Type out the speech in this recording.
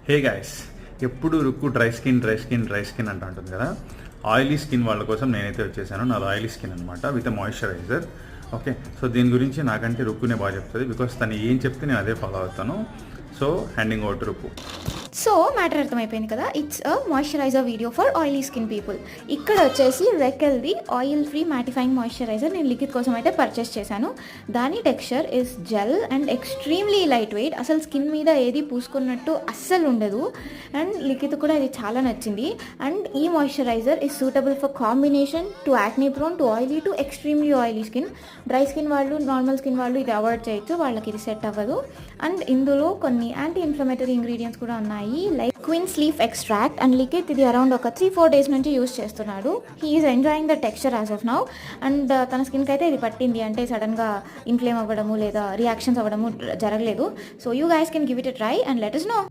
Hey guys, ఎప్పుడు Rukku dry skin అంటూ ఉంటుంది కదా. ఆయిలీ స్కిన్ వాళ్ళ కోసం నేనైతే వచ్చేసాను. నాది ఆయిలీ స్కిన్ అనమాట, విత్ మాయిశ్చరైజర్. ఓకే, సో దీని గురించి నాకంటే రుక్కునే బాగా చెప్తుంది, బికాస్ తను ఏం చెప్తే నేను అదే ఫాలో అవుతాను. So handing over to Rukku. So matter అర్థమైపోయింది కదా, it's a moisturiser video for oily skin people. ఇక్కడ వచ్చేసి రెకెల్ది ఆయిల్ ఫ్రీ మ్యాటిఫైయింగ్ మాయిశ్చరైజర్ నేను లిక్విడ్ కోసం అయితే పర్చేస్ చేశాను. దాని texture is gel and extremely light weight. అసలు స్కిన్ మీద ఏది పూసుకున్నట్టు అస్సలు ఉండదు. అండ్ లిక్విడ్ కూడా ఇది చాలా నచ్చింది. అండ్ ఈ moisturiser is suitable for combination to acne prone, to oily, to extremely oily skin. Dry skin వాళ్ళు, నార్మల్ స్కిన్ వాళ్ళు ఇది అవాయిడ్ చేయొచ్చు, వాళ్ళకి ఇది సెట్ అవ్వదు. అండ్ ఇందులో కొన్ని యాంటీ ఇన్ఫ్లమేటరీ ఇంగ్రీడియంట్స్ కూడా ఉన్నాయి, like Queens leaf extract. And liquid ఇది అరౌండ్ ఒక 3-4 days నుంచి యూస్ చేస్తున్నాడు. He is enjoying the texture as of now. And తన స్కిన్కి అయితే ఇది పట్టింది అంటే సడన్గా ఇన్ఫ్లేమ్ అవ్వడము లేదా రియాక్షన్స్ అవ్వడము జరగలేదు. So you guys can give it a try and let us know.